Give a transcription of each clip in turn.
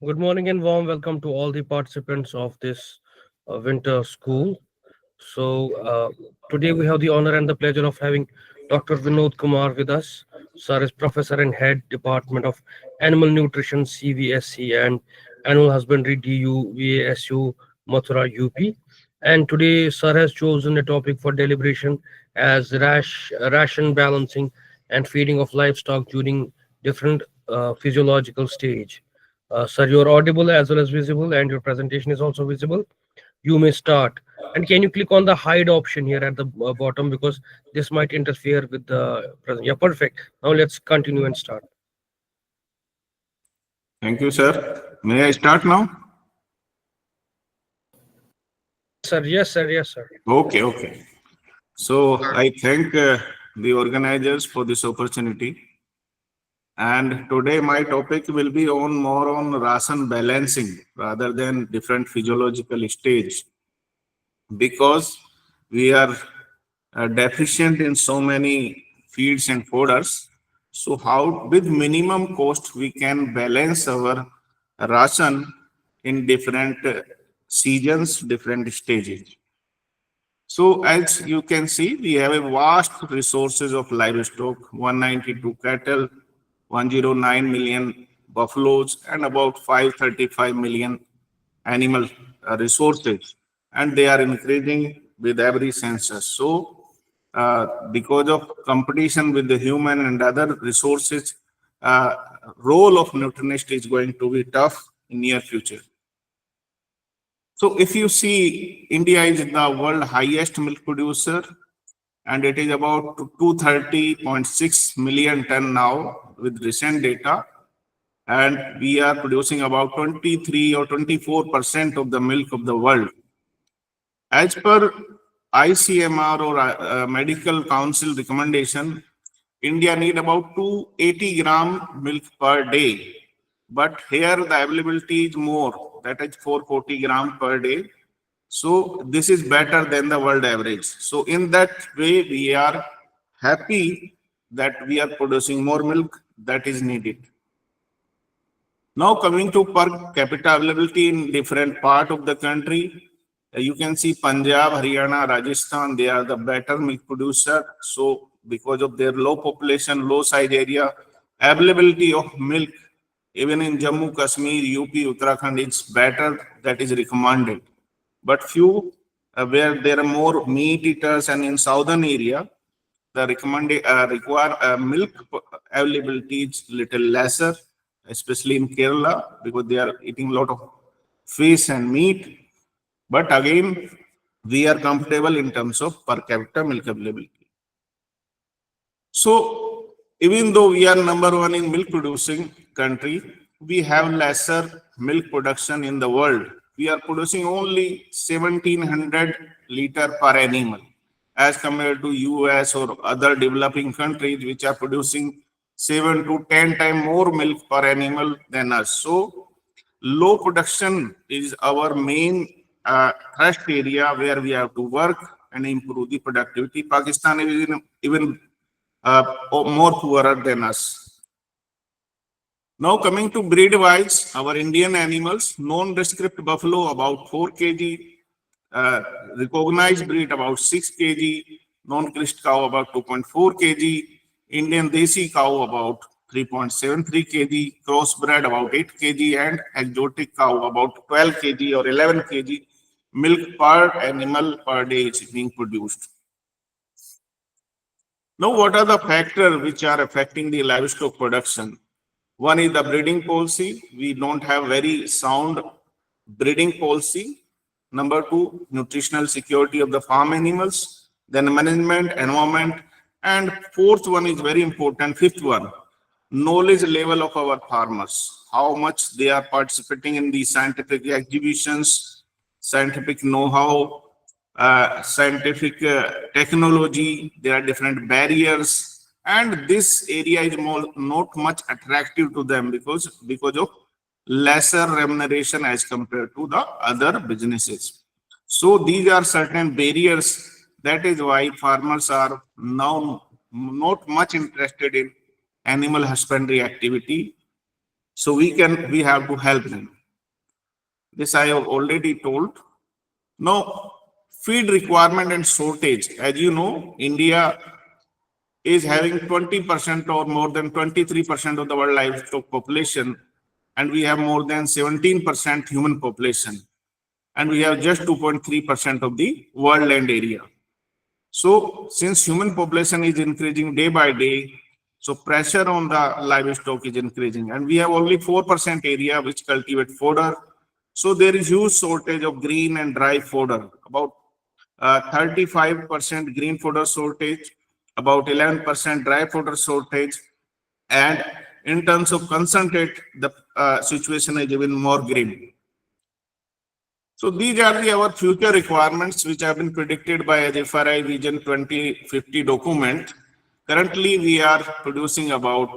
Good morning and warm welcome to all the participants of this winter school. Today we have the honor and the pleasure of having Dr. Vinod Kumar with us. Sir is Professor and Head Department of Animal Nutrition CVSC and Animal Husbandry DU VASU Mathura UP. And today Sir has chosen a topic for deliberation as ration balancing and feeding of livestock during different physiological stage. Sir, you're audible as well as visible, and your presentation is also visible. You may start. And can you click on the hide option here at the bottom because this might interfere with the present. Yeah, perfect. Now let's continue and start. Thank you, sir. May I start now? Sir, yes, sir, yes, sir. Okay. So I thank the organizers for this opportunity. And today my topic will be more on ration balancing rather than different physiological stage, because we are deficient in so many feeds and fodders. So how with minimum cost we can balance our ration in different seasons, different stages. So as you can see, we have a vast resources of livestock, 192 cattle, 109 million buffaloes, and about 535 million animal resources. And they are increasing with every census. So because of competition with the human and other resources, uh, role of nutritionist is going to be tough in near future. So if you see, India is the world highest milk producer, and it is about 230.6 million ton now with recent data. And we are producing about 23 or 24% of the milk of the world. As per ICMR or Medical Council recommendation, India need about 280 gram milk per day. But here the availability is more, that is 440 gram per day. So this is better than the world average. So in that way, we are happy that we are producing more milk that is needed. Now coming to per capita availability in different part of the country, you can see Punjab, Haryana, Rajasthan, they are the better milk producer. So because of their low population, low size area, availability of milk, even in Jammu, Kashmir, UP, Uttarakhand, it's better, that is recommended. But few where there are more meat eaters and in southern area, the recommended require milk availability is little lesser, especially in Kerala, because they are eating a lot of fish and meat. But again, we are comfortable in terms of per capita milk availability. So even though we are number one in milk producing country, we have lesser milk production in the world. We are producing only 1700 liter per animal as compared to US or other developing countries which are producing 7 to 10 times more milk per animal than us. So low production is our main thrust area where we have to work and improve the productivity. Pakistan is even more poorer than us. Now coming to breed wise, our Indian animals, non-descript buffalo about 4 kg, recognized breed about 6 kg, non-crest cow about 2.4 kg, Indian Desi cow about 3.73 kg, crossbred about 8 kg, and exotic cow about 12 kg or 11 kg milk per animal per day is being produced. Now, what are the factors which are affecting the livestock production? One is the breeding policy. We don't have very sound breeding policy. Number two, nutritional security of the farm animals. Then management, environment. And fourth one is very important, fifth one, knowledge level of our farmers. How much they are participating in the scientific exhibitions, scientific know-how, scientific technology. There are different barriers, and this area is not much attractive to them because of lesser remuneration as compared to the other businesses. So these are certain barriers. That is why farmers are now not much interested in animal husbandry activity. So we have to help them. This I have already told. Now, feed requirement and shortage. As you know, India is having 20% or more than 23% of the world livestock population, and we have more than 17% human population, and we have just 2.3% of the world land area. So, since human population is increasing day by day, so pressure on the livestock is increasing, and we have only 4% area which cultivate fodder. So there is huge shortage of green and dry fodder. About 35% green fodder shortage, about 11% dry fodder shortage, and in terms of concentrate, the situation is even more grim. So these are our future requirements which have been predicted by FRI Vision 2050 document. Currently, we are producing about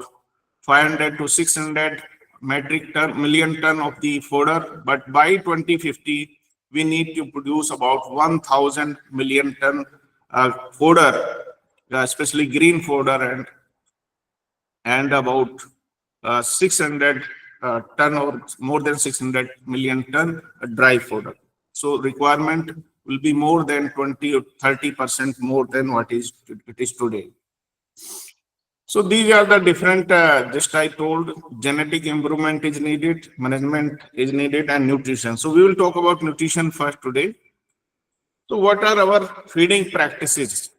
500 to 600 million ton of the fodder, but by 2050, we need to produce about 1,000 million ton fodder, especially green fodder, and about 600 ton or more than 600 million ton dry fodder. So requirement will be more than 20 or 30% more than what it is today. So these are the different, just I told, genetic improvement is needed, management is needed, and nutrition. So we will talk about nutrition first today. So what are our feeding practices?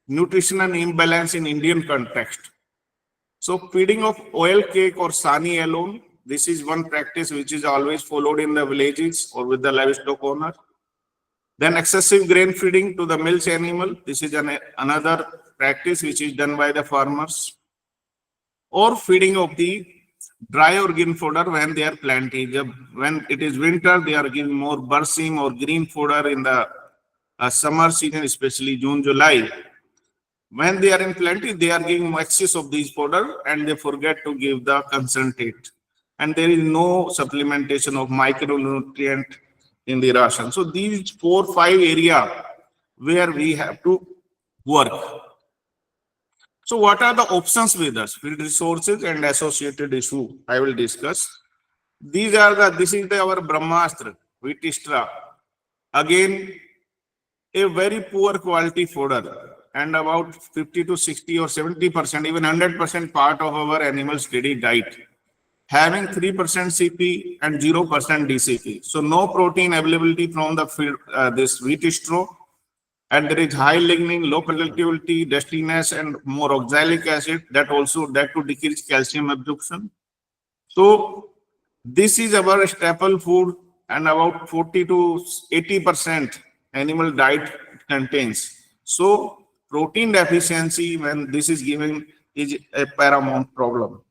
Nutrition and imbalance in Indian context. So feeding of oil cake or sani alone, this is one practice which is always followed in the villages or with the livestock owner. Then excessive grain feeding to the milch animal. This is another practice which is done by the farmers. Or feeding of the dry organ fodder when they are planting. When it is winter, they are giving more bursim or green fodder in the summer season, especially June, July. When they are in plenty, they are giving excess of these fodder and they forget to give the concentrate. And there is no supplementation of micronutrient in the ration. So these 4-5 area where we have to work. So what are the options with us? Field resources and associated issue I will discuss. This is our Brahmastra, Vitistra. Again, a very poor quality fodder and about 50 to 60 or 70%, even 100% part of our animal's daily diet, having 3% CP and 0% DCP. So no protein availability from the this wheat straw, and there is high lignin, low palatability, dustiness, and more oxalic acid that to decrease calcium absorption. So this is our staple food, and about 40 to 80% animal diet contains. So protein deficiency when this is given is a paramount problem.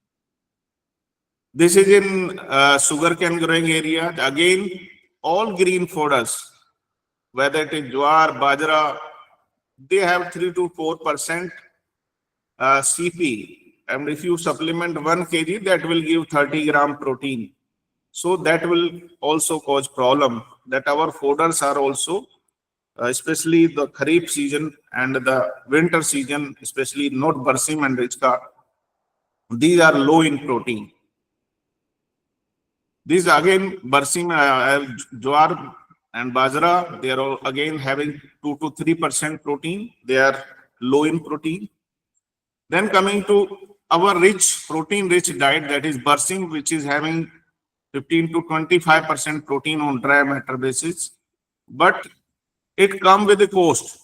This is in sugarcane growing area. Again, all green fodders, whether it is jowar, bajra, they have 3 to 4% CP. And if you supplement 1 kg, that will give 30 gram protein. So that will also cause problem that our fodders are also, especially the Kharif season and the winter season, especially not Barsim and Richka, these are low in protein. These again, Barsim, Jowar and Bajra, they are all again having 2 to 3% protein. They are low in protein. Then coming to our protein-rich diet, that is Barsim, which is having 15 to 25% protein on dry matter basis. But it comes with a cost.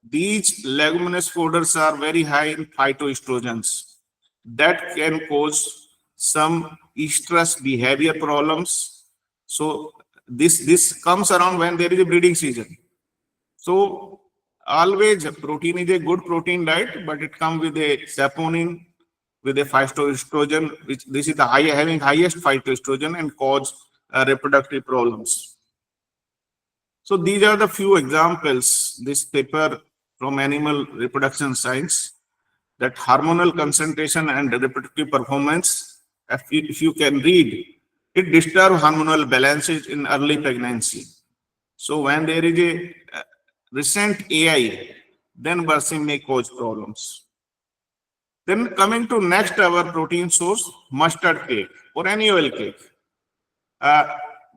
These leguminous fodders are very high in phytoestrogens. That can cause some estrus behavior problems. So this comes around when there is a breeding season. So always protein is a good protein diet, but it comes with a saponin, with a phytoestrogen, which this is the having highest phytoestrogen and cause reproductive problems. So these are the few examples, this paper from Animal Reproduction Science, that hormonal concentration and reproductive performance, if you can read, it disturbs hormonal balances in early pregnancy. So when there is a recent AI, then birthing may cause problems. Then coming to next our protein source, mustard cake or any oil cake. Uh,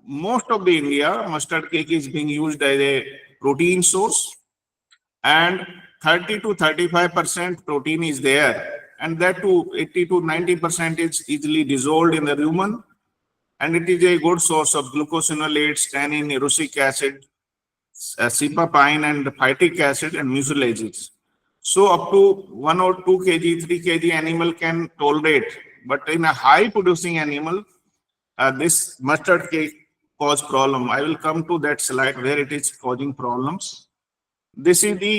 Most of the India, mustard cake is being used as a protein source, and 30 to 35% protein is there, and that to 80 to 90% is easily dissolved in the rumen, and it is a good source of glucosinolates, tannin, erucic acid, cipapine, and phytic acid and mucilages. So up to 1 or 2 kg, 3 kg animal can tolerate, but in a high producing animal, this mustard cake cause problem. I will come to that slide where it is causing problems. This is the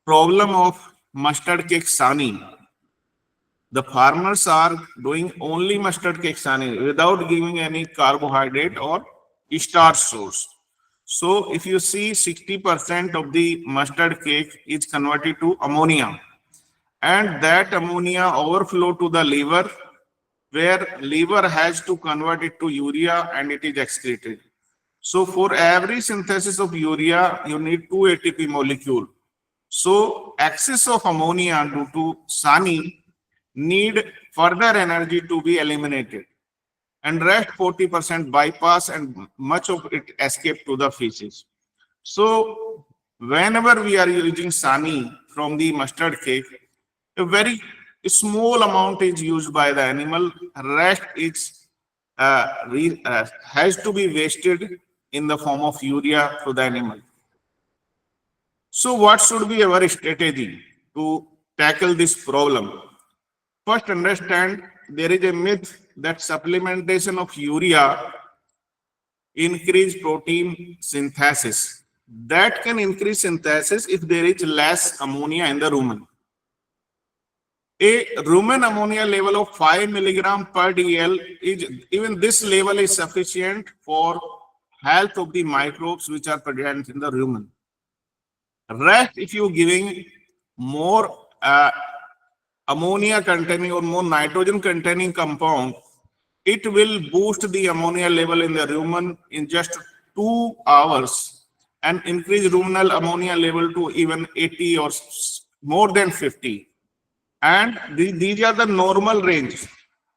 problem of mustard cake sani. The farmers are doing only mustard cake sani without giving any carbohydrate or starch source. So if you see 60% of the mustard cake is converted to ammonia, and that ammonia overflow to the liver, where liver has to convert it to urea and it is excreted. So for every synthesis of urea, you need 2 ATP molecule. So excess of ammonia due to SANI need further energy to be eliminated, and rest 40% bypass and much of it escape to the feces. So whenever we are using SANI from the mustard cake, a very small amount is used by the animal. Rest is has to be wasted in the form of urea to the animal. So what should be our strategy to tackle this problem? First, understand there is a myth that supplementation of urea increase protein synthesis. That can increase synthesis if there is less ammonia in the rumen. A rumen ammonia level of 5 milligram per dl is, even this level is sufficient for health of the microbes which are present in the rumen. Rest, if you giving more ammonia containing or more nitrogen containing compound, it will boost the ammonia level in the rumen in just 2 hours and increase ruminal ammonia level to even 80 or more than 50. And these are the normal range.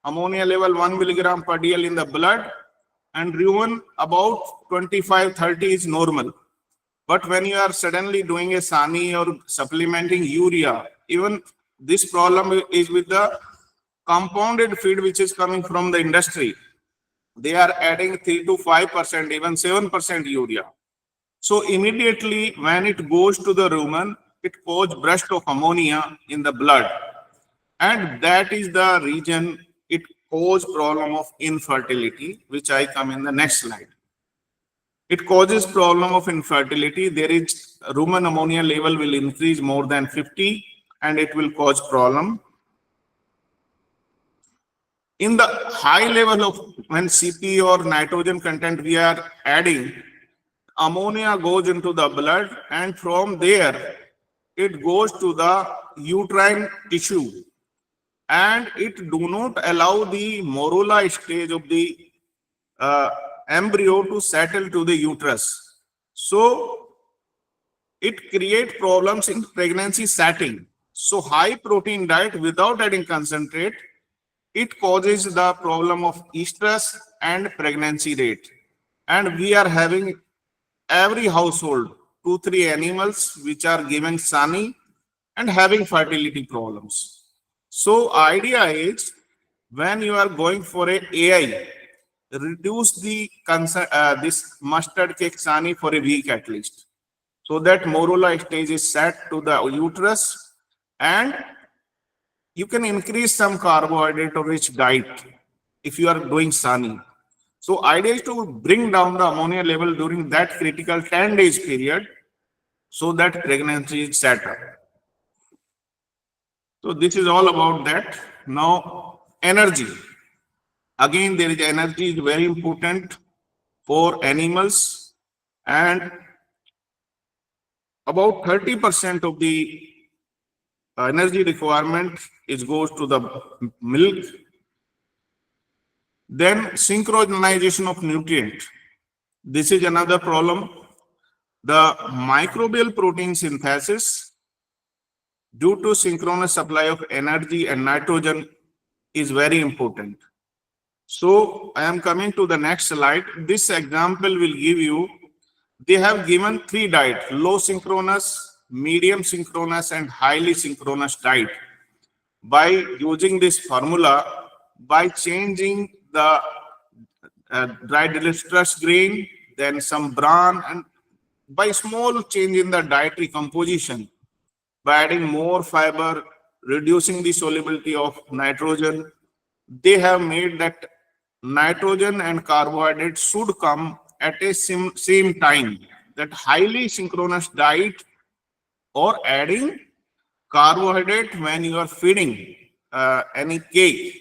Ammonia level 1 milligram per dl in the blood, and rumen about 25-30 is normal. But when you are suddenly doing a SANI or supplementing urea, even this problem is with the compounded feed which is coming from the industry. They are adding 3 to 5%, even 7% urea. So immediately when it goes to the rumen, it causes burst of ammonia in the blood. And that is the reason it causes problem of infertility, which I come in the next slide. It causes problem of infertility. There is rumen ammonia level will increase more than 50 and it will cause problem. In the high level of when CP or nitrogen content we are adding, ammonia goes into the blood, and from there it goes to the uterine tissue, and it do not allow the morula stage of the embryo to settle to the uterus. So it creates problems in pregnancy setting. So high protein diet without adding concentrate, it causes the problem of estrus and pregnancy rate. And we are having every household 2-3 animals which are given SANI and having fertility problems. So idea is when you are going for a AI, reduce the this mustard cake SANI for a week at least, so that morula stage is set to the uterus, and you can increase some carbohydrate or rich diet if you are doing SANI. So idea is to bring down the ammonia level during that critical 10 days period so that pregnancy is set up. So this is all about that. Now energy. Again, there is energy is very important for animals, and about 30% of the energy requirement is goes to the milk. Then synchronization of nutrient. This is another problem. The microbial protein synthesis due to synchronous supply of energy and nitrogen is very important. So I am coming to the next slide. This example will give you, they have given three diet: low synchronous, medium synchronous, and highly synchronous diet. By using this formula, by changing the dried distress grain, then some bran, and by small change in the dietary composition, by adding more fiber, reducing the solubility of nitrogen, they have made that nitrogen and carbohydrate should come at a same time. That highly synchronous diet or adding carbohydrate when you are feeding any cake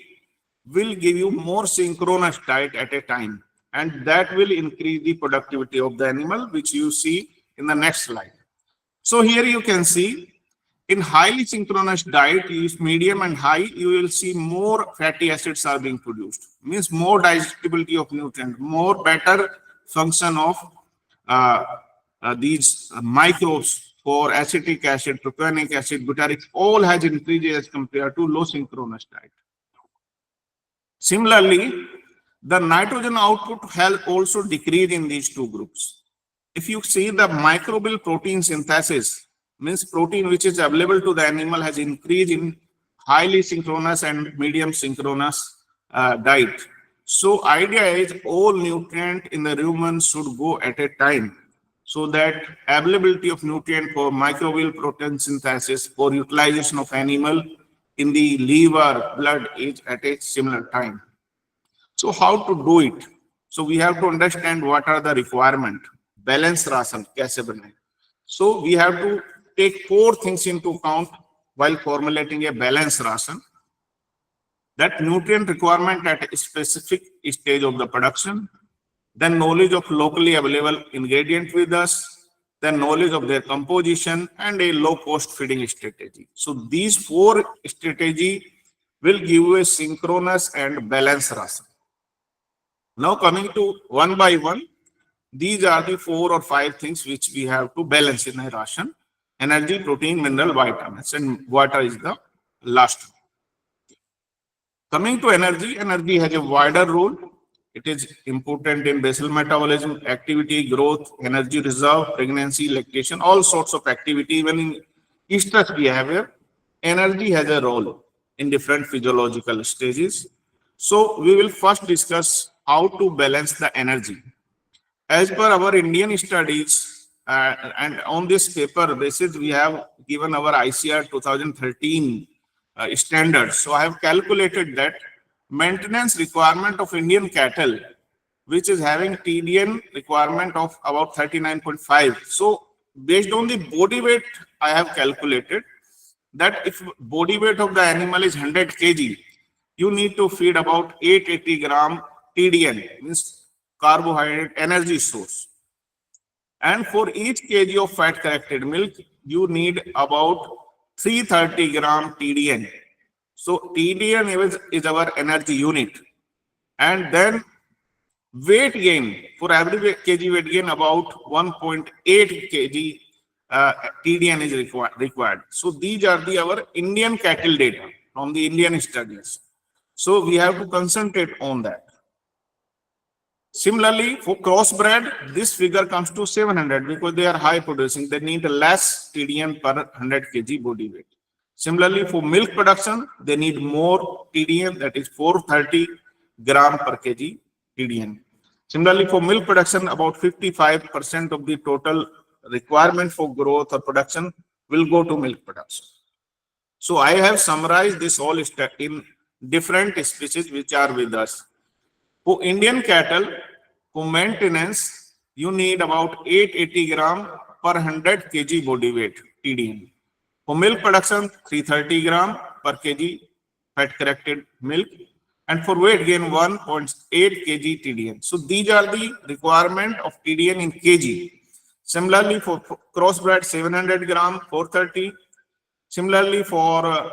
will give you more synchronous diet at a time, and that will increase the productivity of the animal, which you see in the next slide. So here you can see in highly synchronous diet, is medium and high, you will see more fatty acids are being produced. Means more digestibility of nutrient, more better function of uh, these microbes for acetic acid, propionic acid, butyric, all has increased as compared to low synchronous diet. Similarly, the nitrogen output has also decreased in these two groups. If you see the microbial protein synthesis, means protein which is available to the animal has increased in highly synchronous and medium synchronous diet. So idea is all nutrient in the rumen should go at a time, so that availability of nutrient for microbial protein synthesis for utilization of animal in the liver, blood is at a similar time. So how to do it? So we have to understand what are the requirement. Balance ration कैसे बनाए? So we have to take four things into account while formulating a balanced ration. That nutrient requirement at a specific stage of the production, then knowledge of locally available ingredient with us, then knowledge of their composition, and a low cost feeding strategy. So these four strategy will give you a synchronous and balanced ration. Now coming to one by one, these are the 4 or 5 things which we have to balance in a ration: energy, protein, mineral, vitamins, and water is the last one. Coming to energy, energy has a wider role. It is important in basal metabolism, activity, growth, energy reserve, pregnancy, lactation, all sorts of activity. Even in stress behavior, energy has a role in different physiological stages. So we will first discuss how to balance the energy. As per our Indian studies, and on this paper basis, we have given our ICR 2013 standards. So I have calculated that maintenance requirement of Indian cattle, which is having TDN requirement of about 39.5. So based on the body weight, I have calculated that if body weight of the animal is 100 kg, you need to feed about 880 gram TDN, means carbohydrate energy source. And for each kg of fat corrected milk, you need about 330 gram TDN. So TDN is our energy unit. And then weight gain, for every kg weight gain, about 1.8 kg TDN is required. So these are our Indian cattle data from the Indian studies. So we have to concentrate on that. Similarly, for crossbred, this figure comes to 700 because they are high producing. They need less TDN per 100 kg body weight. Similarly, for milk production, they need more TDN, that is 430 gram per kg TDN. Similarly, for milk production, about 55% of the total requirement for growth or production will go to milk production. So I have summarized this all in different species which are with us. For Indian cattle, for maintenance, you need about 880 gram per 100 kg body weight TDN. For milk production, 330 gram per kg fat corrected milk. And for weight gain, 1.8 kg TDN. So these are the requirement of TDN in kg. Similarly, for crossbred, 700 gram, 430. Similarly, for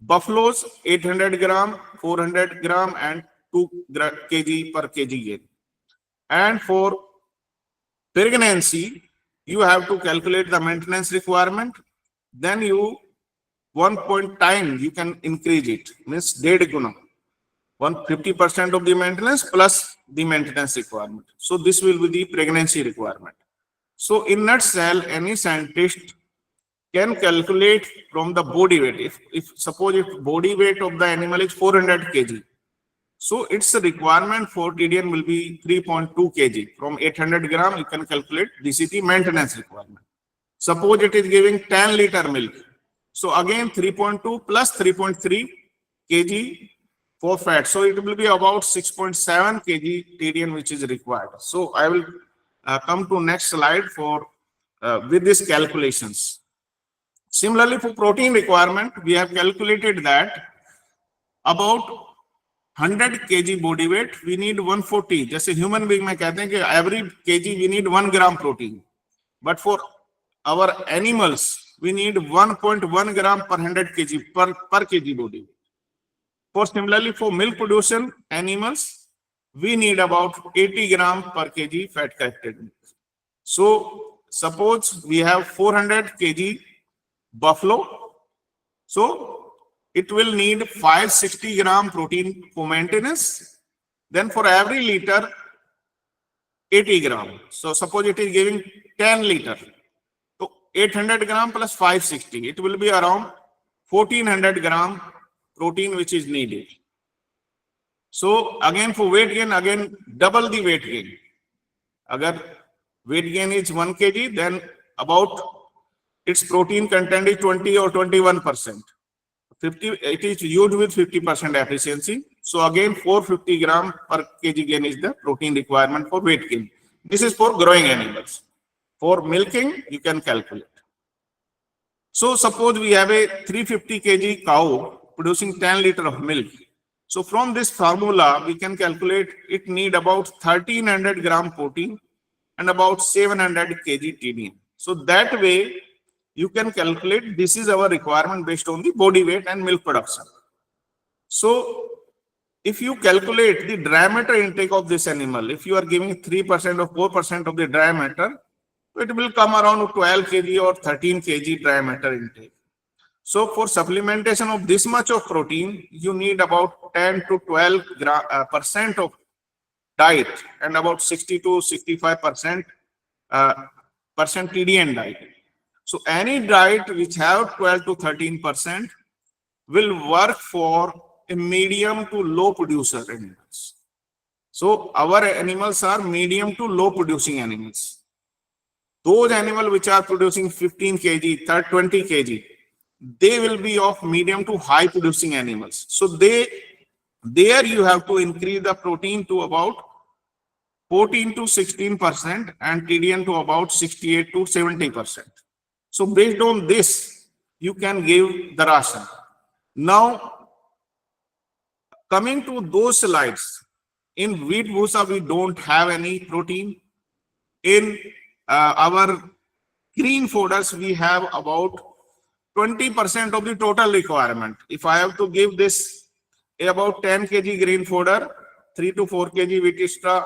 buffaloes, 800 gram, 400 gram, and 2 kg per kg gain. And for pregnancy, you have to calculate the maintenance requirement. Then you 1 point time you can increase it, means 1.5 guna. 150% of the maintenance plus the maintenance requirement. So this will be the pregnancy requirement. So in nutshell, any scientist can calculate from the body weight. If suppose if body weight of the animal is 400 kg, so its requirement for TDN will be 3.2 kg. From 800 gram, you can calculate this is the maintenance requirement. Suppose it is giving 10 liter milk. So again 3.2 plus 3.3 kg for fat. So it will be about 6.7 kg TDN which is required. So I will come to next slide for with these calculations. Similarly, for protein requirement, we have calculated that about 100 kg body weight, we need 140. जैसे human being में कहते हैं कि every kg we need 1 gram protein. But for our animals, we need 1.1 gram per 100 kg per kg body weight. For similarly, for milk producing animals, we need about 80 gram per kg fat corrected milk. So suppose we have 400 kg buffalo. So it will need 560 gram protein for maintenance. Then for every liter, 80 gram. So suppose it is giving 10 liter. So 800 gram plus 560, it will be around 1400 gram protein which is needed. So again for weight gain, again double the weight gain. Agar weight gain is 1 kg, then about its protein content is 20 or 21%. 50, it is used with 50% efficiency. So again 450 gram per kg gain is the protein requirement for weight gain. This is for growing animals. For milking, you can calculate. So suppose we have a 350 kg cow producing 10 liter of milk. So from this formula, we can calculate it need about 1300 gram protein and about 700 kg TDN. So that way, you can calculate this is our requirement based on the body weight and milk production. So if you calculate the dry matter intake of this animal, if you are giving 3% or 4% of the dry matter, it will come around 12 kg or 13 kg dry matter intake. So for supplementation of this much of protein, you need about 10 to 12% of diet and about 60 to 65% TDN diet. So any diet which have 12 to 13% will work for a medium to low producer animals. So our animals are medium to low producing animals. Those animals which are producing 15 kg, 20 kg, they will be of medium to high producing animals. So there you have to increase the protein to about 14 to 16% and TDN to about 68 to 70%. So based on this, you can give the ration. Now, coming to those slides, in wheat bhusa, we don't have any protein. In our green fodders, we have about 20% of the total requirement. If I have to give this about 10 kg green fodder, 3 to 4 kg wheat straw,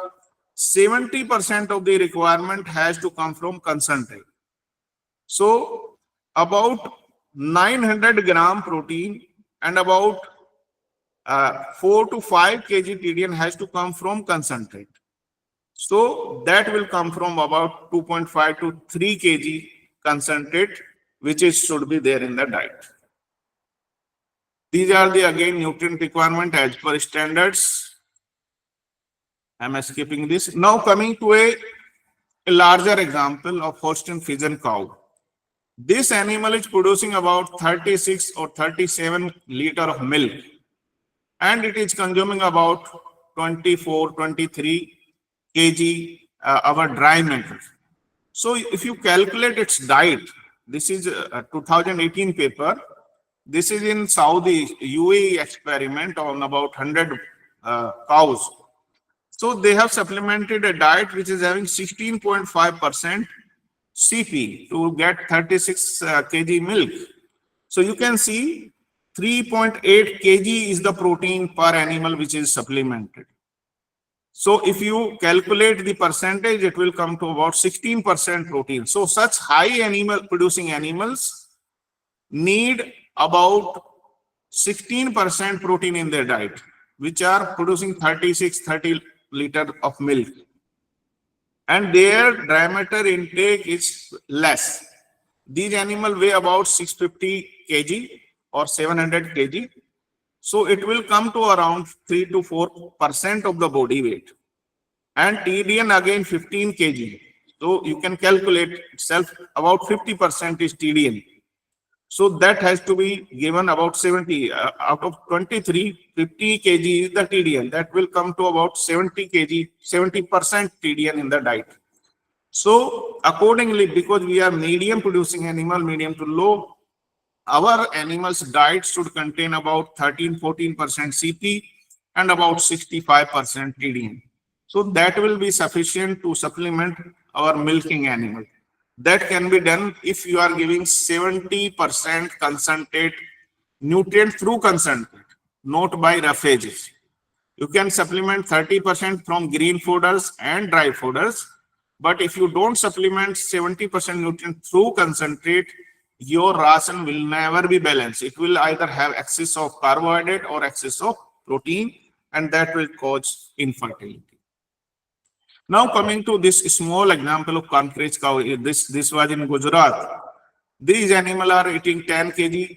70% of the requirement has to come from concentrate. So about 900 gram protein and about 4 to 5 kg TDN has to come from concentrate. So that will come from about 2.5 to 3 kg concentrate, which should be there in the diet. These are the again nutrient requirement as per standards. I'm skipping this. Now coming to a larger example of Holstein Friesian cow. This animal is producing about 36 or 37 liter of milk and it is consuming about 24, 23 kg our dry matter. So if you calculate its diet, this is a 2018 paper. This is in Saudi UAE experiment on about 100 cows. So they have supplemented a diet which is having 16.5% CP to get 36 kg milk. So you can see 3.8 kg is the protein per animal which is supplemented. So if you calculate the percentage, it will come to about 16% protein. So such high animal producing animals need about 16% protein in their diet, which are producing 30 liter of milk. And their diameter intake is less. These animals weigh about 650 kg or 700 kg. So it will come to around 3 to 4% of the body weight. And TDN again 15 kg. So you can calculate itself about 50% is TDN. So that has to be given about 70 out of 23, 50 kg is the TDN. That will come to about 70 kg, 70% TDN in the diet. So accordingly, because we are medium producing animal, medium to low, our animals' diet should contain about 13-14% CP and about 65% TDN. So that will be sufficient to supplement our milking animal. That can be done if you are giving 70% concentrate nutrient through concentrate, not by roughages. You can supplement 30% from green fooders and dry fooders. But if you don't supplement 70% nutrient through concentrate, your ration will never be balanced. It will either have excess of carbohydrate or excess of protein, and that will cause infertility. Now coming to this small example of concrete cow, this was in Gujarat. These animals are eating 10 kg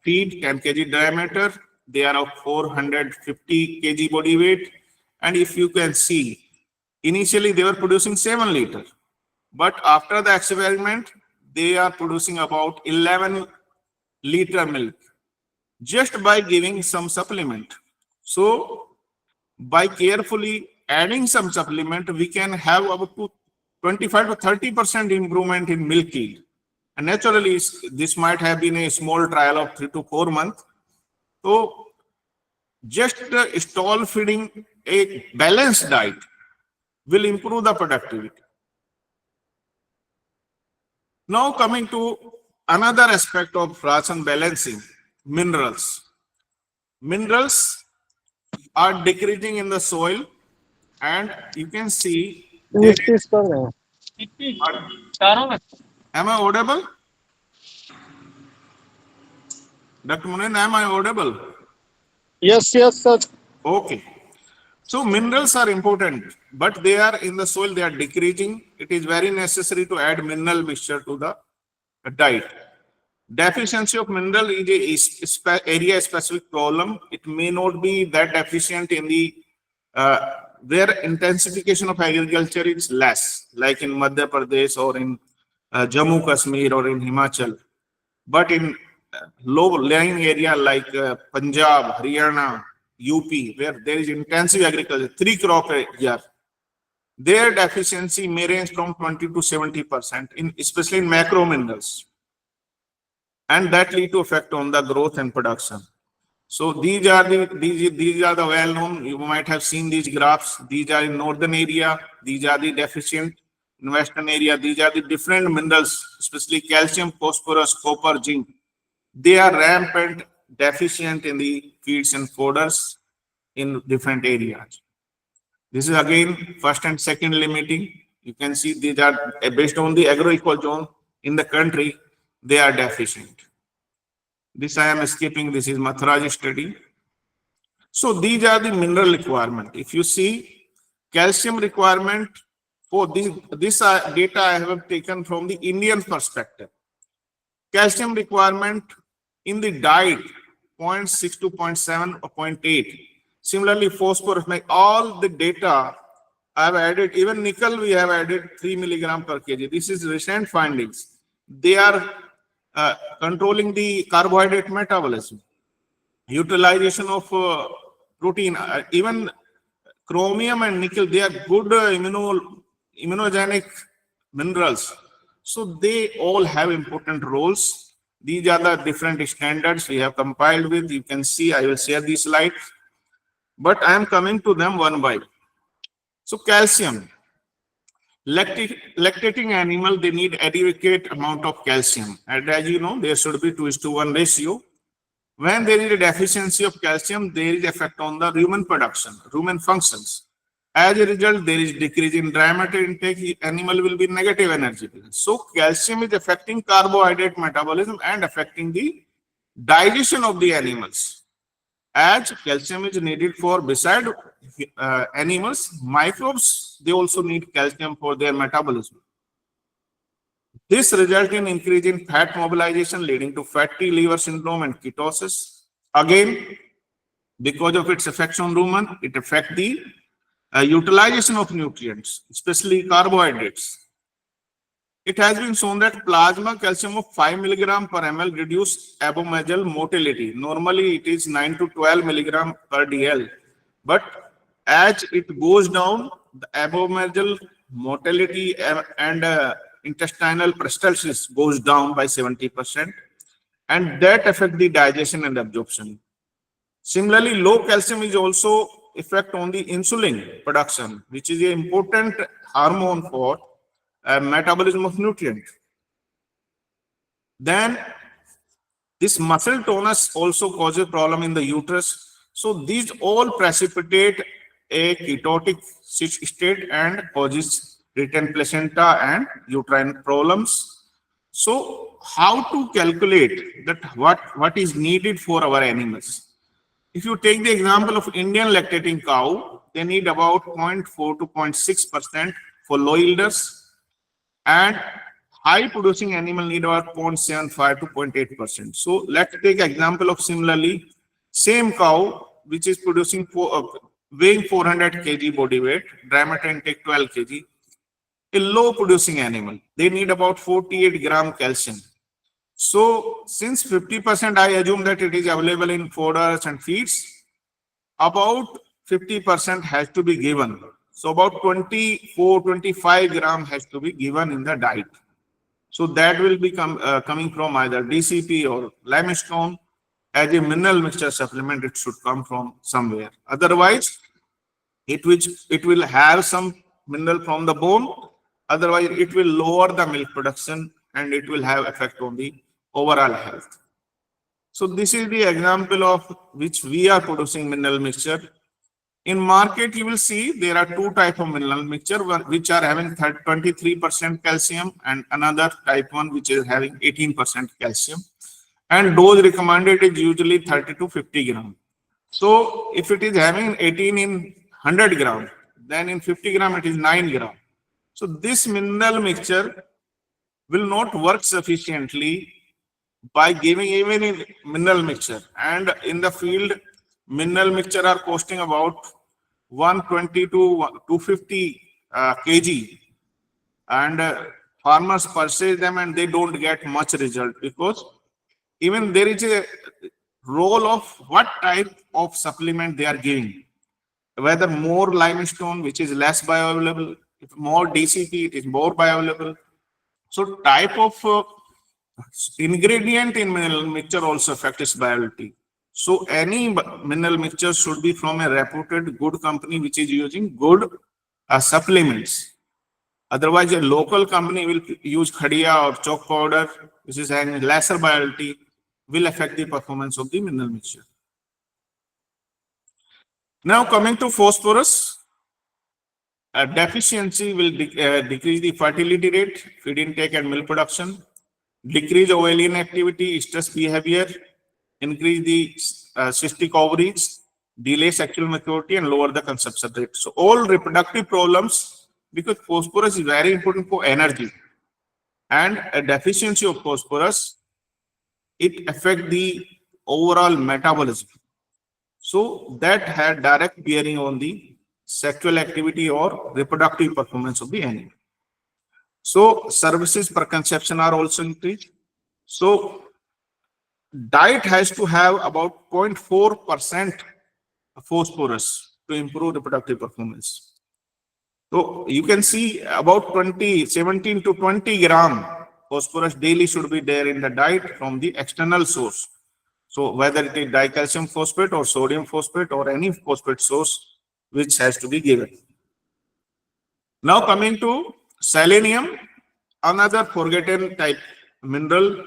feed, 10 kg diameter. They are of 450 kg body weight. And if you can see, initially they were producing 7 liter. But after the experiment, they are producing about 11 liter milk just by giving some supplement. So by carefully adding some supplement, we can have up to 25 to 30% improvement in milk yield. And naturally, this might have been a small trial of 3 to 4 months. So just stall feeding a balanced diet will improve the productivity. Now coming to another aspect of ration balancing, minerals. Minerals are decreasing in the soil, and you can see there mistakes कर रहे हैं am I audible? Dr. Munen, am I audible? Yes yes sir Okay. So minerals are important, but they are in the soil, they are decreasing. It is very necessary to add mineral mixture to the diet. Deficiency of mineral is a area specific problem. It may not be that deficient in the where intensification of agriculture is less, like in Madhya Pradesh or in Jammu Kashmir or in Himachal. But in low-lying area like Punjab, Haryana, UP, where there is intensive agriculture, 3 crop a year, their deficiency may range from 20 to 70%, especially in macro minerals. And that lead to effect on the growth and production. So these are the well known. You might have seen these graphs. These are in northern area. These are the deficient in western area. These are the different minerals, especially calcium, phosphorus, copper, zinc. They are rampant deficient in the feeds and fodders in different areas. This is again first and second limiting. You can see these are based on the agroecological zone in the country. They are deficient. This I am skipping. This is Matharaj study. So these are the mineral requirement. If you see calcium requirement for this data I have taken from the Indian perspective. Calcium requirement in the diet 0.6 to 0.7 or 0.8. Similarly, phosphorus, like all the data I have added, even nickel we have added 3 milligram per kg. This is recent findings. They are controlling the carbohydrate metabolism, utilization of protein, even chromium and nickel, they are good immunogenic minerals. So they all have important roles. These are the different standards we have compiled with. You can see, I will share these slides, but I am coming to them one by one. So calcium. Lactating animal, they need adequate amount of calcium. And as you know, there should be 2:1 ratio. When there is a deficiency of calcium, there is effect on the rumen production, rumen functions. As a result, there is decrease in dry matter intake. Animal will be negative energy balance. So calcium is affecting carbohydrate metabolism and affecting the digestion of the animals. As calcium is needed for beside animals, microbes, they also need calcium for their metabolism. This results in increase in fat mobilization, leading to fatty liver syndrome and ketosis. Again, because of its effects on rumen, it affects the utilization of nutrients, especially carbohydrates. It has been shown that plasma calcium of 5 milligram per ml reduce abomasal motility. Normally, it is 9 to 12 milligram per dl. But as it goes down, the abomasal motility and intestinal peristalsis goes down by 70%. And that affects the digestion and absorption. Similarly, low calcium is also effect on the insulin production, which is an important hormone for metabolism of nutrient. Then this muscle tonus also causes problem in the uterus. So these all precipitate a ketotic state and causes retained placenta and uterine problems. So how to calculate that what is needed for our animals? If you take the example of Indian lactating cow, they need about 0.4 to 0.6% for low yielders, and high producing animal need about 0.75 to 0.8%. So let's take example of similarly same cow which is producing weighing 400 kg body weight, dry matter intake 12 kg, a low producing animal. They need about 48 gram calcium. So since 50% I assume that it is available in foders and feeds, about 50% has to be given. So about 24-25 gram has to be given in the diet. So that will be coming from either DCP or limestone. As a mineral mixture supplement, it should come from somewhere. Otherwise, it will have some mineral from the bone. Otherwise, it will lower the milk production and it will have effect on the overall health. So this is the example of which we are producing mineral mixture. In market, you will see there are two types of mineral mixture, which are having 23% calcium and another type one which is having 18% calcium. And dose recommended is usually 30 to 50 gram. So if it is having 18 in 100 gram, then in 50 gram it is 9 gram. So this mineral mixture will not work sufficiently by giving even in mineral mixture. And in the field, mineral mixture are costing about 120 to 250 kg. And farmers purchase them and they don't get much result because even there is a role of what type of supplement they are giving. Whether more limestone, which is less bioavailable, if more DCP, it is more bioavailable. So type of ingredient in mineral mixture also affects its viability. So any mineral mixture should be from a reputed good company which is using good supplements. Otherwise, a local company will use khadia or chalk powder, which is having lesser viability, will affect the performance of the mineral mixture. Now coming to phosphorus, deficiency will decrease the fertility rate, feed intake and milk production, decrease ovarian activity, stress behavior, increase the cystic ovaries, delay sexual maturity and lower the conception rate. So all reproductive problems, because phosphorus is very important for energy, and a deficiency of phosphorus, it affects the overall metabolism. So that had direct bearing on the sexual activity or reproductive performance of the animal. So services per conception are also increased. So diet has to have about 0.4% phosphorus to improve reproductive performance. So you can see about 17 to 20 gram phosphorus daily should be there in the diet from the external source. So whether it is dicalcium phosphate or sodium phosphate or any phosphate source which has to be given. Now coming to selenium, another forgotten type mineral.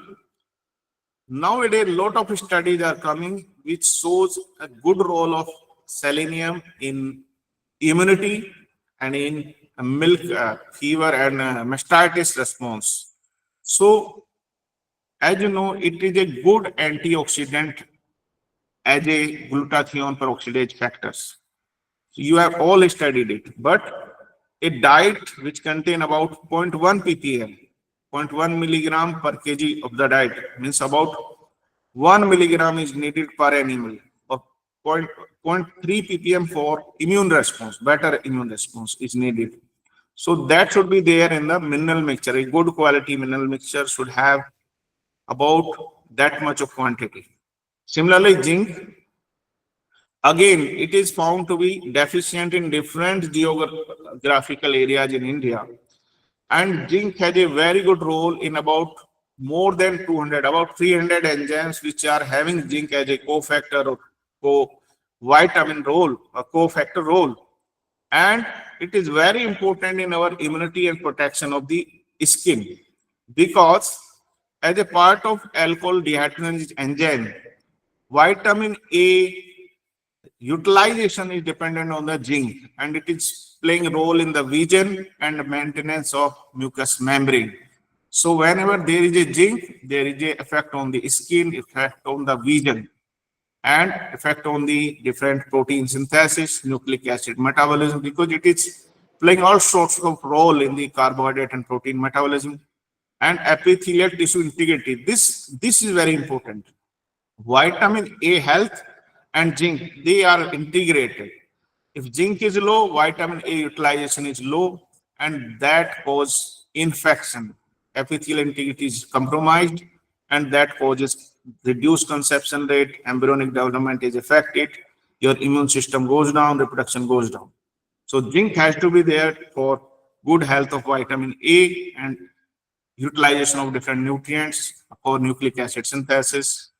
Nowadays, a lot of studies are coming which shows a good role of selenium in immunity and in milk fever and mastitis response. So, as you know, it is a good antioxidant as a glutathione peroxidase factors. So you have all studied it, but a diet which contain about zero point 0.1 ppm, zero point 0.1 milligram per kg of the diet means about 1 milligram is needed per animal or zero point 0.3 ppm for immune response, better immune response is needed. So that should be there in the mineral mixture. A good quality mineral mixture should have about that much of quantity. Similarly, zinc, again, it is found to be deficient in different geographical areas in India. And zinc has a very good role in about more than 200, about 300 enzymes which are having zinc as a cofactor or co-vitamin role, a cofactor role. And it is very important in our immunity and protection of the skin because as a part of alcohol dehydrogenase enzyme, vitamin A utilization is dependent on the zinc and it is playing a role in the vision and maintenance of mucous membrane. So whenever there is a zinc, there is a effect on the skin, effect on the vision, and effect on the different protein synthesis, nucleic acid metabolism, because it is playing all sorts of role in the carbohydrate and protein metabolism and epithelial tissue integrity. This is very important. Vitamin A health and zinc, they are integrated. If zinc is low, vitamin A utilization is low, and that causes infection. Epithelial integrity is compromised, and that causes reduced conception rate, embryonic development is affected, your immune system goes down, reproduction goes down. So zinc has to be there for good health of vitamin A and utilization of different nutrients for nucleic acid synthesis.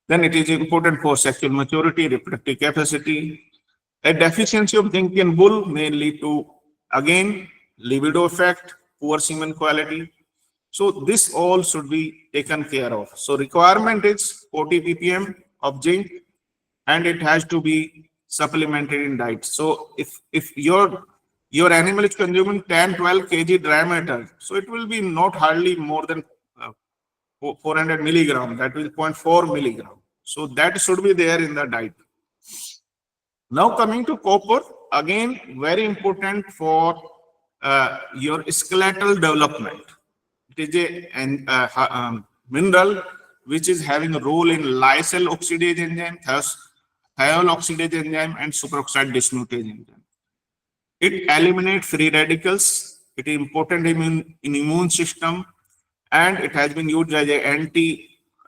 Then it is important for sexual maturity, reproductive capacity. A deficiency of zinc in bull may lead to, again, libido effect, poor semen quality. So this all should be taken care of. So requirement is 40 ppm of zinc and it has to be supplemented in diet. So if your animal is consuming 10, 12 kg dry matter, so it will be not hardly more than 400 milligram, that will 0.4 milligram. So that should be there in the diet. Now coming to copper, again very important for your skeletal development. It is a mineral which is having a role in lysyl oxidase enzyme, thiol oxidase enzyme, and superoxide dismutase enzyme. It eliminates free radicals. It is important in immune system, and it has been used as an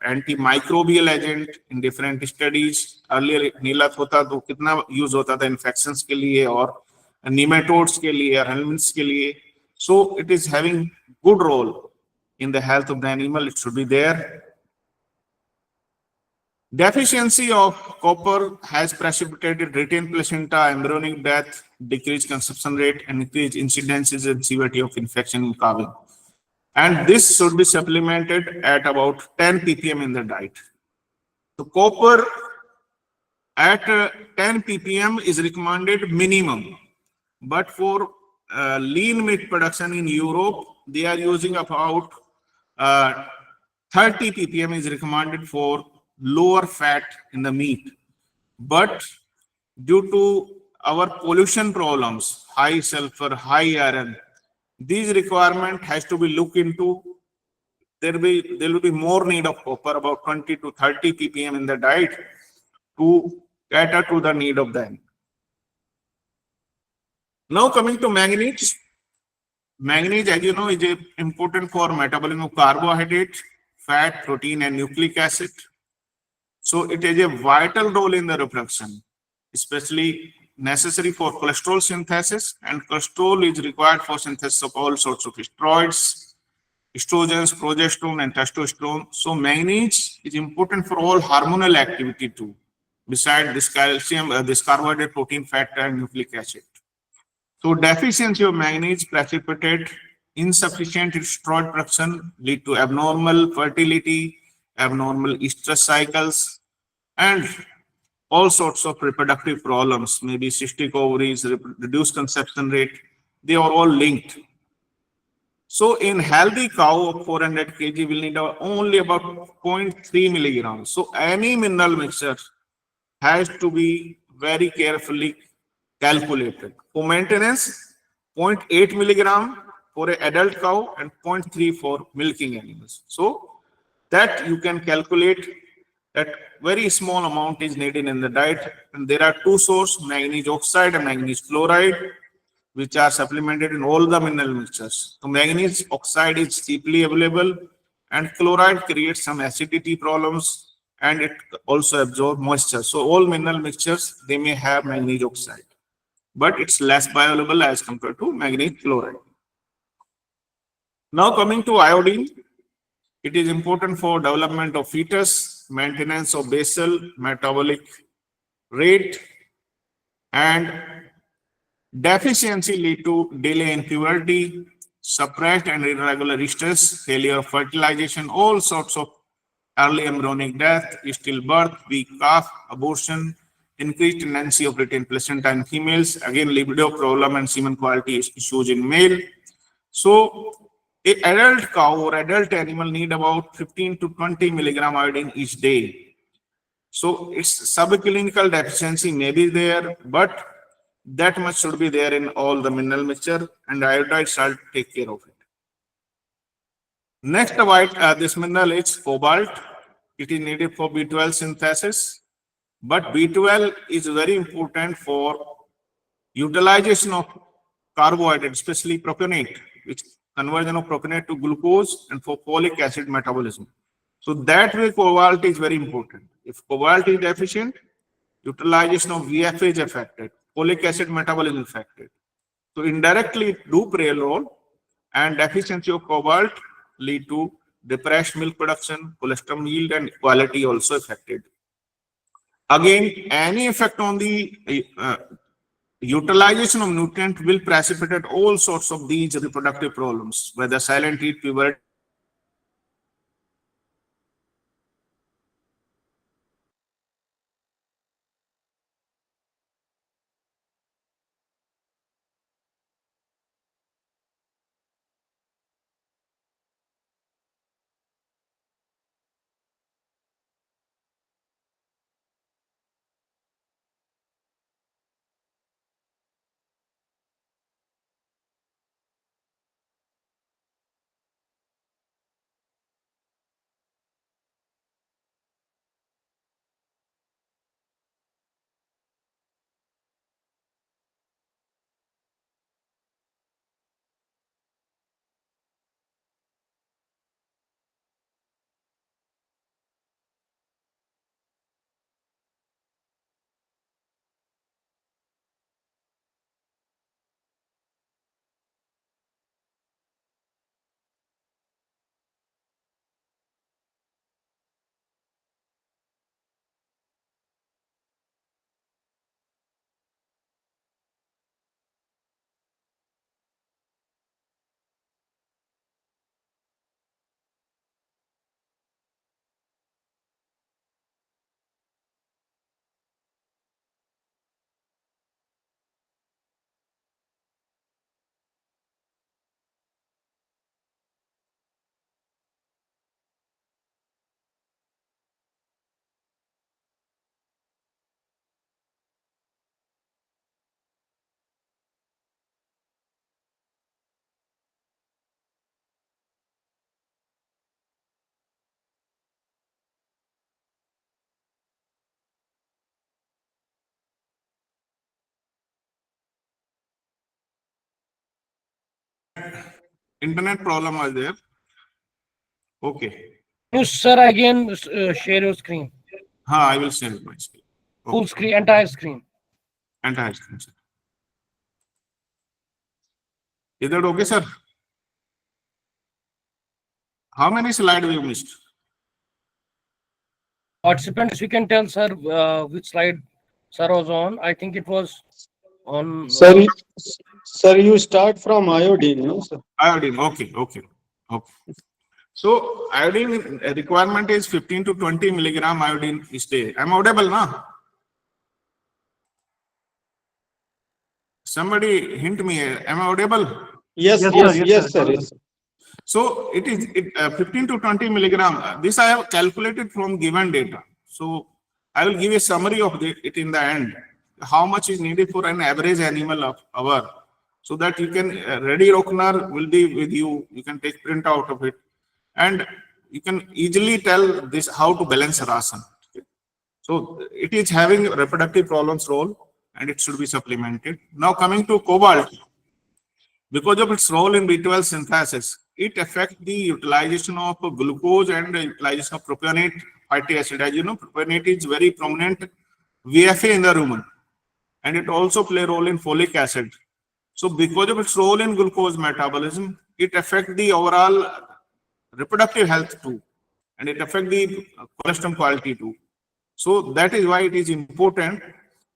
antimicrobial agent in different studies. Earlier नीला होता तो कितना use होता था infections के लिए और nematodes के लिए और helminths के लिए. So it is having good role in the health of the animal. It should be there. Deficiency of copper has precipitated retained placenta, embryonic death, decreased conception rate, and increased incidences and severity of infection in calving. And this should be supplemented at about 10 ppm in the diet. So copper at 10 ppm is recommended minimum, but for lean meat production in Europe, they are using about 30 ppm is recommended for lower fat in the meat. But due to our pollution problems, high sulfur, high iron, these requirement has to be looked into. There will be more need of copper, about 20 to 30 ppm in the diet to cater to the need of them. Now coming to manganese. Manganese, as you know, is important for metabolism of carbohydrate, fat, protein, and nucleic acid. So it has a vital role in the reproduction, especially necessary for cholesterol synthesis, and cholesterol is required for synthesis of all sorts of steroids, estrogens, progesterone, and testosterone. So manganese is important for all hormonal activity too, besides this calcium, this carbohydrate, protein, fat, and nucleic acid. So deficiency of manganese precipitate insufficient estrogen production, lead to abnormal fertility, abnormal estrous cycles, and all sorts of reproductive problems, maybe cystic ovaries, reduced conception rate, they are all linked. So in healthy cow of 400 kg will need only about 0.3 milligrams. So any mineral mixture has to be very carefully calculated. For maintenance, 0.8 milligram for an adult cow and 0.3 for milking animals. So that you can calculate that very small amount is needed in the diet. And there are two sources, manganese oxide and manganese chloride, which are supplemented in all the mineral mixtures. So manganese oxide is cheaply available and chloride creates some acidity problems and it also absorbs moisture. So all mineral mixtures, they may have manganese oxide, but it's less bioavailable as compared to manganese chloride. Now coming to iodine, it is important for development of fetus, maintenance of basal metabolic rate, and deficiency lead to delay in puberty, suppressed and irregular stress, failure of fertilization, all sorts of early embryonic death, stillbirth, weak calf, abortion, increased tendency of retained placenta in females, again libido problem and semen quality issues in male. So an adult cow or adult animal need about 15 to 20 milligram iodine each day. So its subclinical deficiency may be there, but that much should be there in all the mineral mixture, and iodide shall take care of it. Next, this mineral is cobalt. It is needed for B12 synthesis, but B12 is very important for utilization of carbohydrate, especially propionate, which conversion of propionate to glucose and for folic acid metabolism. So that way cobalt is very important. If cobalt is deficient, utilization of VFA is affected, folic acid metabolism is affected. So indirectly it do play a role, and deficiency of cobalt lead to depressed milk production, colostrum yield and quality also affected. Again, any effect on the utilization of nutrient will precipitate all sorts of these reproductive problems, whether silent heat, puberty, internet problem are there. Okay. Can you, sir, again share your screen? I will share my screen. Full Okay. screen, entire screen. Entire screen, sir. Is that okay, sir? How many slides we missed? Participants, we can tell, sir, which slide sir was on. I think it was on. Sir, sir, you start from iodine, no, sir? Iodine. Okay. So iodine requirement is 15 to 20 milligram iodine each day. I'm audible, na? Somebody hint me. Am I audible? Yes, Yes, sir. yes, Yes, yes, sir. sir. Yes. So it is 15 to 20 milligram. This I have calculated from given data. So I will give a summary of it in the end. How much is needed for an average animal of hour, so that you can ready Rockner will be with you. You can take print out of it, and you can easily tell this how to balance ration. So it is having reproductive problems role, and it should be supplemented. Now coming to cobalt, because of its role in B12 synthesis, it affects the utilization of glucose and the utilization of propionate fatty acid. As you know, propionate is very prominent VFA in the rumen, and it also play a role in folic acid. So because of its role in glucose metabolism, it affects the overall reproductive health too, and it affects the cholesterol quality too. So that is why it is important,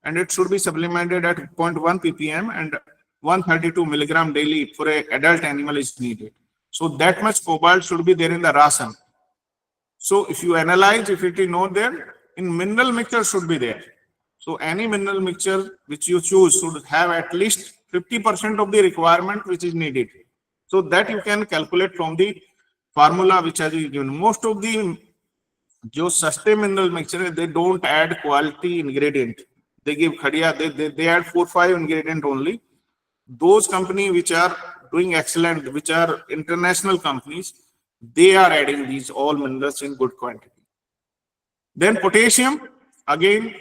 and it should be supplemented at zero point 0.1 ppm and 132 milligram daily for a adult animal is needed. So that much cobalt should be there in the ration. So if you analyze, if it is not there, in mineral mixture should be there. So any mineral mixture which you choose should have at least 50% of the requirement which is needed. So that you can calculate from the formula which has been given. Most of the जो सस्ते mineral mixture है, they don't add quality ingredient. They give khadiya, they add 4-5 ingredient only. Those companies which are doing excellent, which are international companies, they are adding these all minerals in good quantity. Then potassium, again,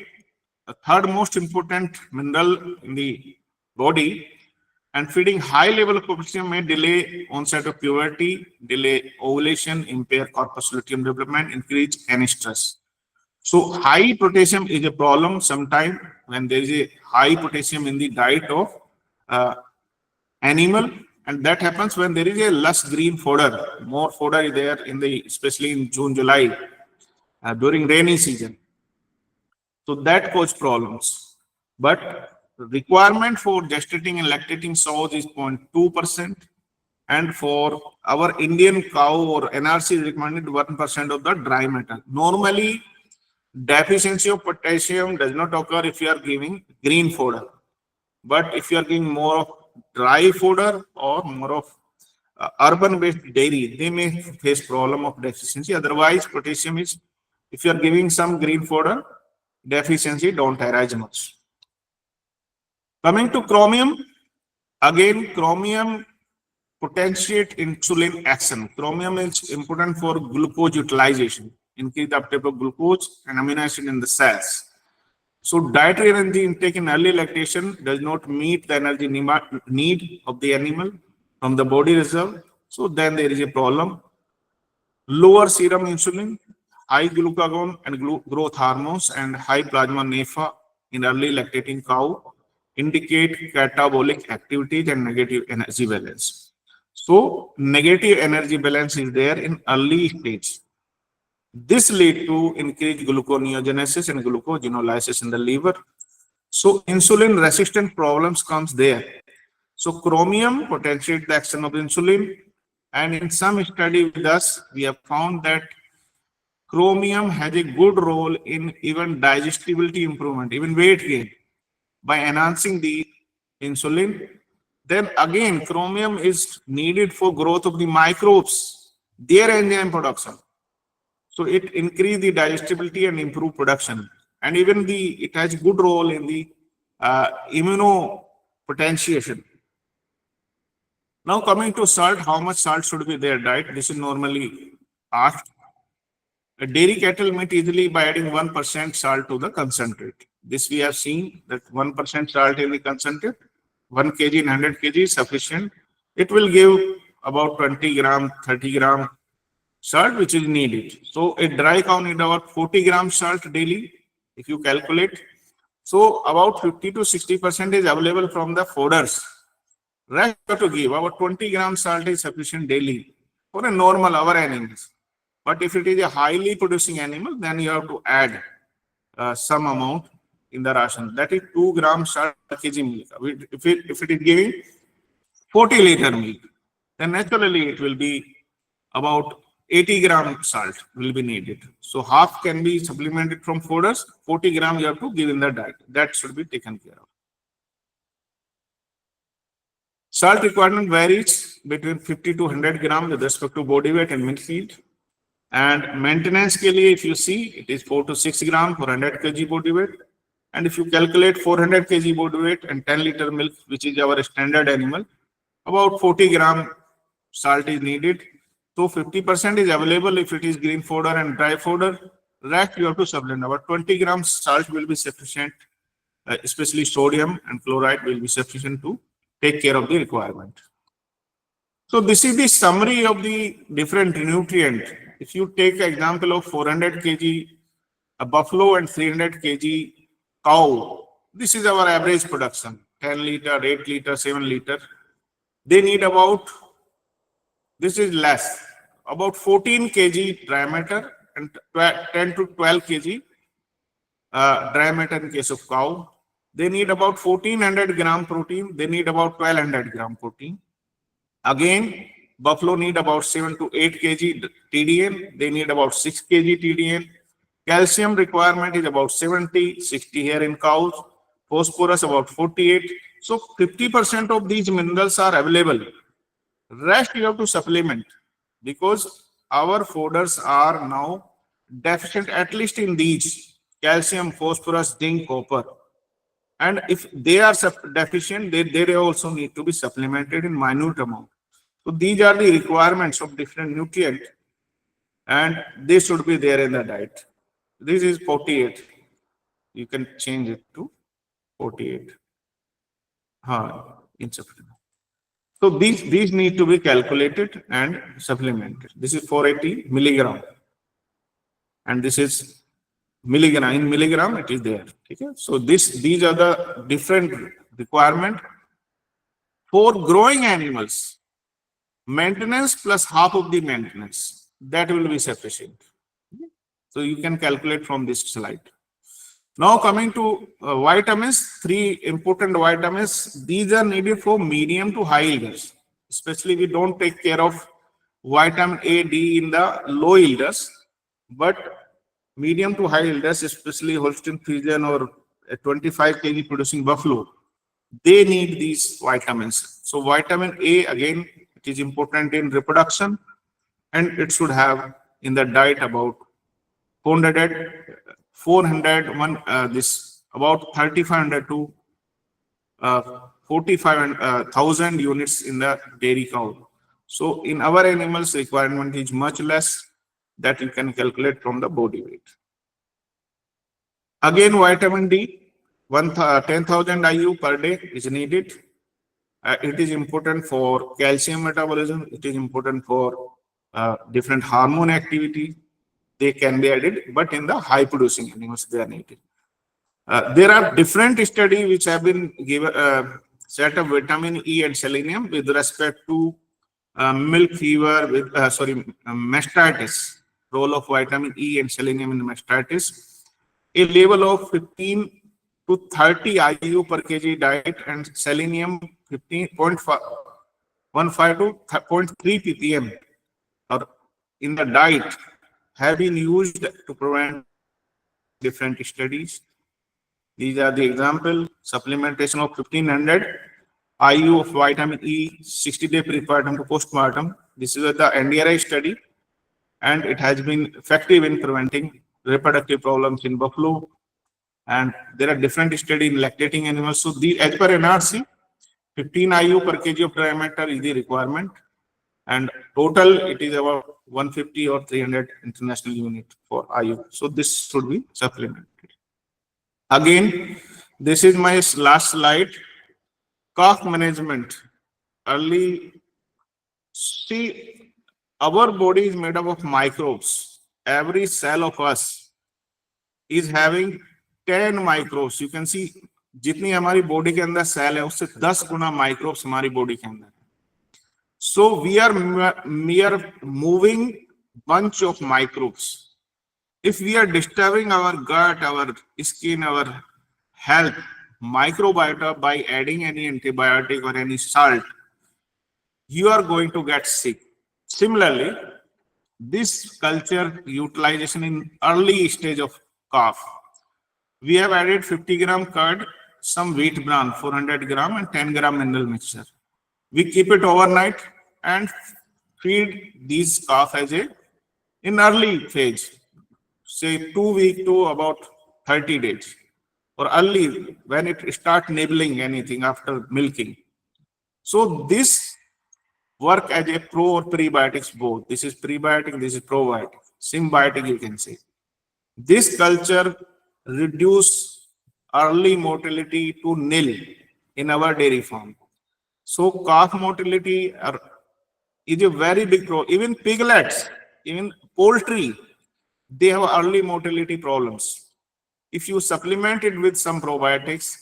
the third most important mineral in the body, and feeding high level of potassium may delay onset of puberty, delay ovulation, impair corpus luteum development, increase any stress. So high potassium is a problem sometime when there is a high potassium in the diet of animal, and that happens when there is a less green fodder. More fodder is there in the, especially in June, July, during rainy season. So that cause problems. But requirement for gestating and lactating sows is 0.2%. And for our Indian cow or NRC is recommended 1% of the dry matter. Normally, deficiency of potassium does not occur if you are giving green fodder. But if you are giving more of dry fodder or more of urban-based dairy, they may face problem of deficiency. Otherwise, potassium is, if you are giving some green fodder, deficiency don't arise much. Coming to chromium, again, chromium potentiate insulin action. Chromium is important for glucose utilization, increase the uptake of glucose and amino acid in the cells. So dietary energy intake in early lactation does not meet the energy need of the animal from the body reserve. So then there is a problem. Lower serum insulin, high glucagon and growth hormones, and high plasma NEFA in early lactating cow indicate catabolic activities and negative energy balance. So negative energy balance is there in early stage. This lead to increased gluconeogenesis and glucogenolysis in the liver. So insulin resistant problems comes there. So chromium potentiates the action of insulin, and in some study with us, we have found that chromium has a good role in even digestibility improvement, even weight gain, by enhancing the insulin. Then again, chromium is needed for growth of the microbes, their enzyme production. So it increase the digestibility and improve production. And even it has good role in the immunopotentiation. Now coming to salt, how much salt should be their diet? This is normally asked. A dairy cattle meet easily by adding 1% salt to the concentrate. This we have seen that 1% salt in the concentrate, 1 kg in 100 kg is sufficient. It will give about 20 gram, 30 gram salt which is needed. So a dry cow need about 40 grams salt daily if you calculate. So about 50 to 60% is available from the fodders. Rest you have to give about 20 grams salt is sufficient daily for a normal our animals. But if it is a highly producing animal, then you have to add some amount in the ration. That is 2 grams salt per kg milk. If it is giving 40 liter milk, then naturally it will be about 80 gram salt will be needed. So half can be supplemented from fodders, 40 gram you have to give in the diet. That should be taken care of. Salt requirement varies between 50 to 100 gram with respect to body weight and milk yield. And maintenance के लिए, if you see, it is 4 to 6 gram for 100 kg body weight. And if you calculate 400 kg body weight and 10 liter milk, which is our standard animal, about 40 gram salt is needed. So 50% is available if it is green fodder and dry fodder. Rest you have to supplement. About 20 grams salt will be sufficient, especially sodium and chloride will be sufficient to take care of the requirement. So this is the summary of the different nutrient. If you take example of 400 kg a buffalo and 300 kg cow, this is our average production, 10 liter, 8 liter, 7 liter. They need about, this is less, about 14 kg dry matter and 10 to 12 kg dry matter in case of cow. They need about 1400 gram protein. They need about 1200 gram protein. Again, buffalo need about 7 to 8 kg TDN. They need about 6 kg TDN. Calcium requirement is about 70, 60 here in cows. Phosphorus about 48. So 50% of these minerals are available. Rest you have to supplement because our fodders are now deficient at least in these: calcium, phosphorus, zinc, copper. And if they are deficient, they also need to be supplemented in minute amount. So these are the requirements of different nutrients, and they should be there in the diet. This is 48. You can change it to 48. Insufficient. So these need to be calculated and supplemented. This is 480 milligram, and this is milligram. In milligram, it is there. Okay? So these are the different requirement for growing animals. Maintenance plus half of the maintenance, that will be sufficient. So you can calculate from this slide. Now coming to vitamins, 3 important vitamins. These are needed for medium to high yielders. Especially we don't take care of vitamin A, D in the low yielders, but medium to high yielders, especially Holstein Friesian or a 25 kg producing buffalo, they need these vitamins. So vitamin A, again, it is important in reproduction, and it should have in the diet about 3,500 to 45,000 units in the dairy cow. So in our animals, requirement is much less, that you can calculate from the body weight. Again, vitamin D, 10,000 IU per day is needed. It is important for calcium metabolism. It is important for different hormone activity. They can be added, but in the high producing animals, they are needed. There are different studies which have been given set of vitamin E and selenium with respect to milk fever, with mastitis. Role of vitamin E and selenium in mastitis. A level of 15 to 30 IU per kg diet and selenium 15.15 to 0.3 ppm or in the diet have been used to prevent different studies. These are the example: supplementation of 1500 IU of vitamin E, 60-day prepartum to postpartum. This is the NDRI study, and it has been effective in preventing reproductive problems in buffalo. And there are different studies in lactating animals. So as per NRC, 15 IU per kg of dry matter is the requirement, and total it is about 150 or 300 international unit for IU. So this should be supplemented. Again, this is my last slide. Cough management. Early, see, our body is made up of microbes. Every cell of us is having 10 microbes. You can see, जितनी हमारी body के अंदर cell है उससे 10 गुना microbes हमारी body के अंदर है. So we are mere moving bunch of microbes. If we are disturbing our gut, our skin, our health, microbiota by adding any antibiotic or any salt, you are going to get sick. Similarly, this culture utilization in early stage of cough, we have added 50 gram curd, some wheat bran, 400 gram and 10 gram mineral mixture. We keep it overnight and feed these calf as a in early phase, say 2 weeks to about 30 days, or early when it start nibbling anything after milking. So this work as a pro or prebiotics both. This is prebiotic, this is probiotic, symbiotic you can say. This culture reduce early mortality to nil in our dairy farm. So calf mortality is a very big problem. Even piglets, even poultry, they have early mortality problems. If you supplement it with some probiotics,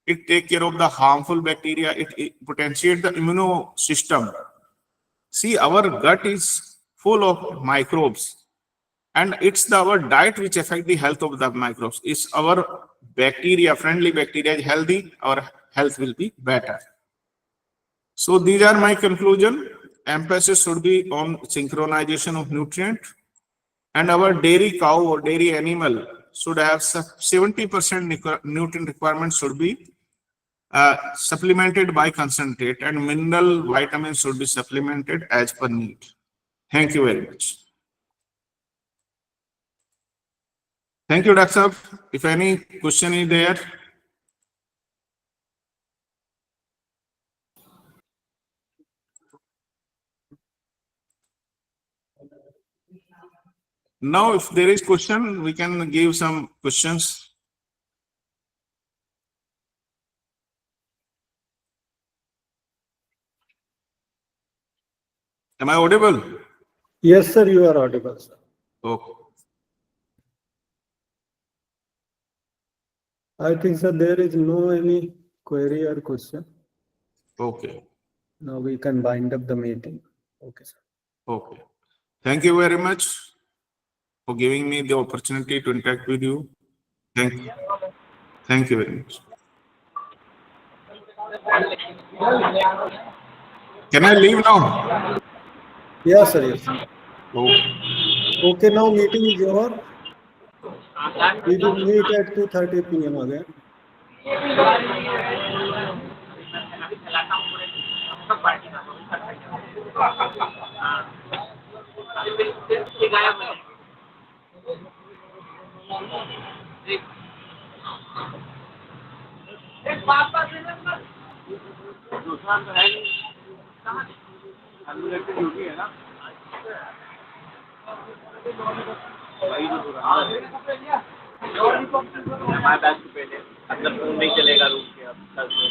it take care of the harmful bacteria, it potentiates the immune system. See, our gut is full of microbes, and it's our diet which affect the health of the microbes. Is our bacteria, friendly bacteria is healthy, our health will be better. So these are my conclusion. Emphasis should be on synchronization of nutrient, and our dairy cow or dairy animal should have 70% nutrient requirements should be supplemented by concentrate, and mineral vitamins should be supplemented as per need. Thank you very much. Thank you, Dr. Saab. If any question is there. Now, if there is question, we can give some questions. Am I audible? Yes, sir, you are audible, sir. Okay. I think, sir, there is no any query or question. Okay. Now we can bind up the meeting. Okay, sir. Okay. Thank you very much for giving me the opportunity to interact with you. Thank you. Thank you very much. Can I leave now? Yes, sir, yes. Okay. Okay, now meeting is over. We will meet at 2:30 p.m. again. हमारे पास तो पहले मतलब phone नहीं चलेगा room के अब कल से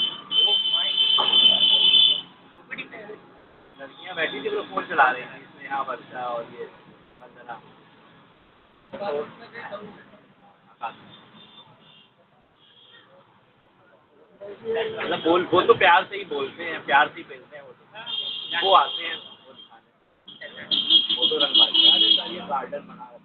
लड़कियां बैठी थी वो फोन चला रही थी इसमें यहाँ वर्षा और ये वंदना मतलब बोल तो प्यार से ही बोलते हैं, प्यार से ही मिलते हैं वो आते हैं वो दिखाने वो तो रंगवाते हैं। अरे ये गार्डन बना रखा है।